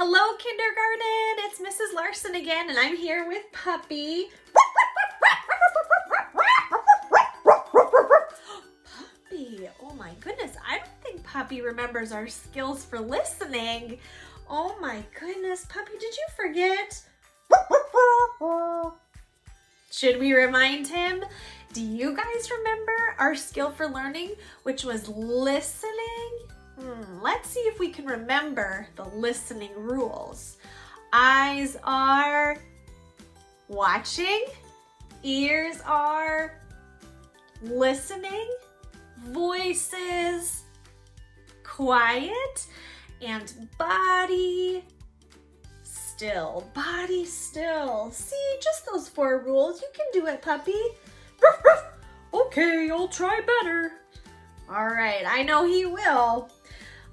Hello, kindergarten. It's Mrs. Larson again, and I'm here with Puppy. Puppy, oh my goodness. I don't think Puppy remembers our skills for listening. Oh my goodness, Puppy, did you forget? Should we remind him? Do you guys remember our skill for learning, which was listening? Let's see if we can remember the listening rules. Eyes are watching, ears are listening, voices quiet, and body still. Body still. See, just those 4 rules. You can do it, puppy. Okay, I'll try better. All right, I know he will.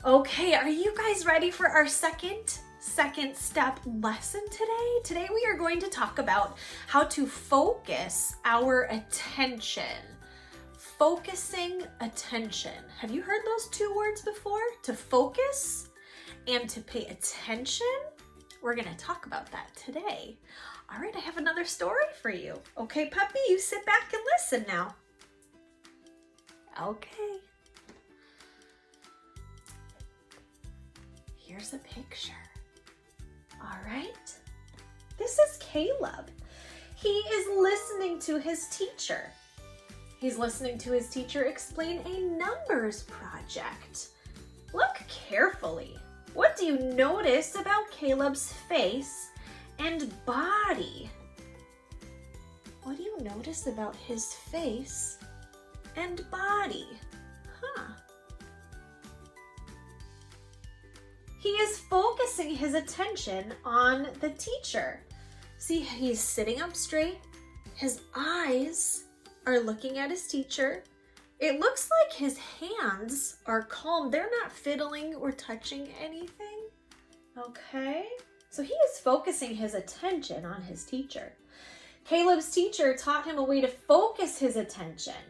Okay, are you guys ready for our second step lesson today? Today we are going to talk about how to focus our attention. Focusing attention. Have you heard those 2 words before? To focus and to pay attention? We're gonna talk about that today. All right, I have another story for you. Okay, puppy, you sit back and listen now. Okay. Here's a picture. All right. This is Caleb. He is listening to his teacher. He's listening to his teacher explain a numbers project. Look carefully. What do you notice about Caleb's face and body? What do you notice about his face and body? He is focusing his attention on the teacher. See, he's sitting up straight. His eyes are looking at his teacher. It looks like his hands are calm. They're not fiddling or touching anything. Okay, so he is focusing his attention on his teacher. Caleb's teacher taught him a way to focus his attention.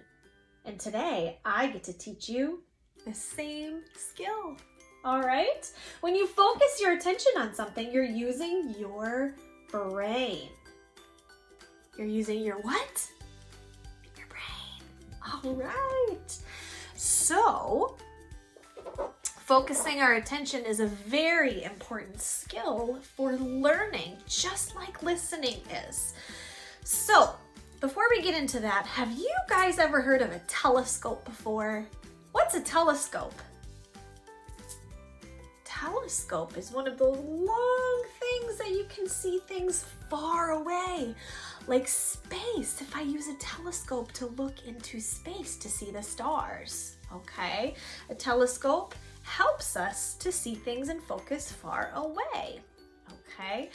And today, I get to teach you the same skill. All right? When you focus your attention on something, you're using your brain. You're using your what? Your brain. All right. So, focusing our attention is a very important skill for learning, just like listening is. So, before we get into that, have you guys ever heard of a telescope before? What's a telescope? Telescope is one of those long things that you can see things far away, like space. If I use a telescope to look into space to see the stars, okay? A telescope helps us to see things and focus far away, okay?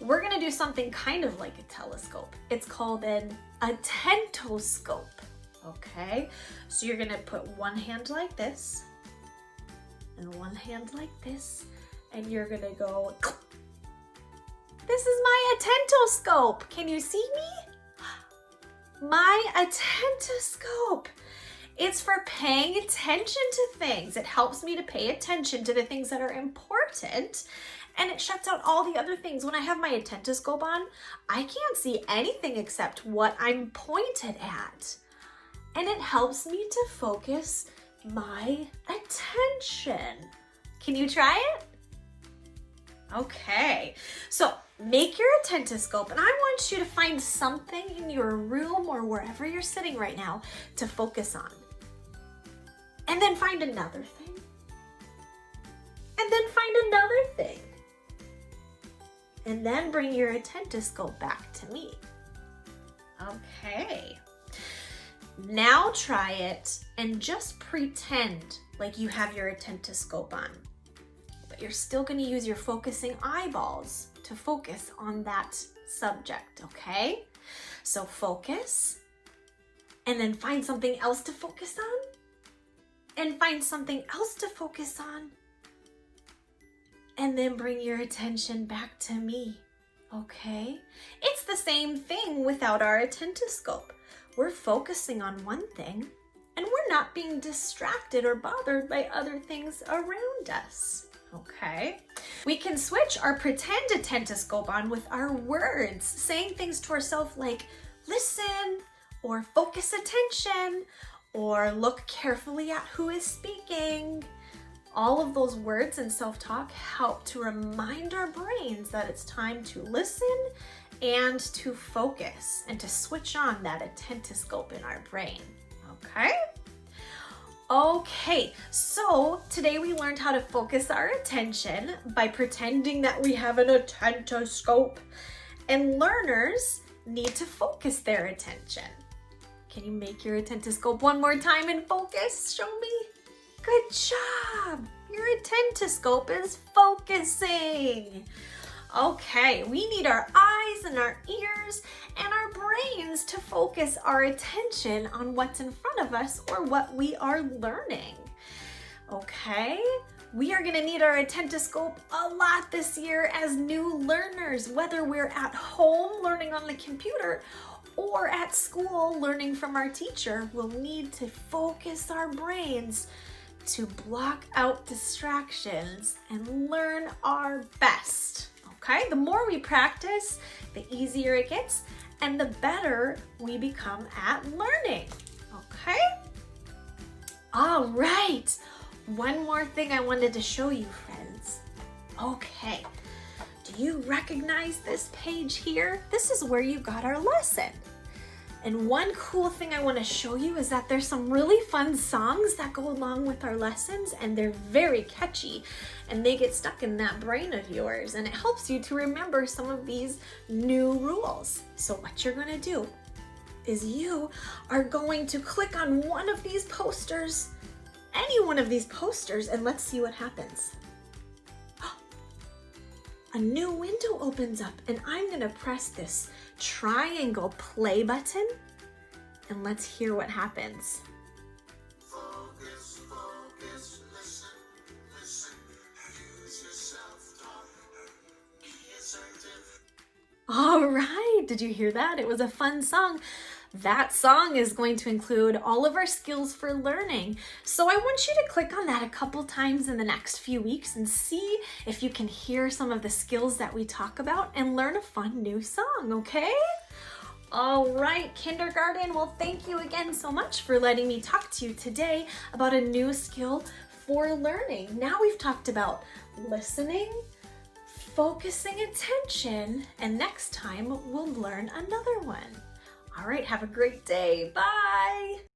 We're gonna do something kind of like a telescope. It's called an attentoscope, okay? So you're gonna put one hand like this, and one hand like this, and you're gonna go, this is my attentoscope. Can you see me? My attentoscope. It's for paying attention to things. It helps me to pay attention to the things that are important, and it shuts out all the other things. When I have my attentoscope on, I can't see anything except what I'm pointed at. And it helps me to focus my attention. Can you try it? Okay, so make your attentoscope, and I want you to find something in your room or wherever you're sitting right now to focus on. And then find another thing. And then find another thing. And then bring your attentoscope back to me. Okay. Now try it and just pretend like you have your attentoscope on, but you're still going to use your focusing eyeballs to focus on that subject, okay? So focus, and then find something else to focus on, and find something else to focus on, and then bring your attention back to me, okay? It's the same thing without our attentoscope. We're focusing on one thing, and we're not being distracted or bothered by other things around us, Okay. We can switch our pretend attentoscope on with our words, saying things to ourselves like listen, or focus attention, or look carefully at who is speaking. All of those words and self-talk help to remind our brains that it's time to listen and to focus and to switch on that attentoscope in our brain. Okay? Okay, so today we learned how to focus our attention by pretending that we have an attentoscope, and learners need to focus their attention. Can you make your attentoscope one more time and focus? Show me. Good job. Your attentoscope is focusing. Okay, we need our eyes and our ears and our brains to focus our attention on what's in front of us or what we are learning. Okay, we are gonna need our attentoscope a lot this year as new learners, whether we're at home learning on the computer or at school learning from our teacher. We'll need to focus our brains to block out distractions and learn our best. Okay, the more we practice, the easier it gets and the better we become at learning. Okay? All right, one more thing I wanted to show you, friends. Okay, do you recognize this page here? This is where you got our lesson. And one cool thing I want to show you is that there's some really fun songs that go along with our lessons, and they're very catchy and they get stuck in that brain of yours, and it helps you to remember some of these new rules. So what you're going to do is you are going to click on one of these posters, any one of these posters, and let's see what happens. A new window opens up and I'm going to press this triangle play button and let's hear what happens. Focus, focus, listen, listen, use your self-talk, be assertive. All right, did you hear that? It was a fun song. That song is going to include all of our skills for learning. So I want you to click on that a couple times in the next few weeks and see if you can hear some of the skills that we talk about and learn a fun new song, okay? All right, kindergarten, well, thank you again so much for letting me talk to you today about a new skill for learning. Now we've talked about listening, focusing attention, and next time we'll learn another one. All right, have a great day. Bye.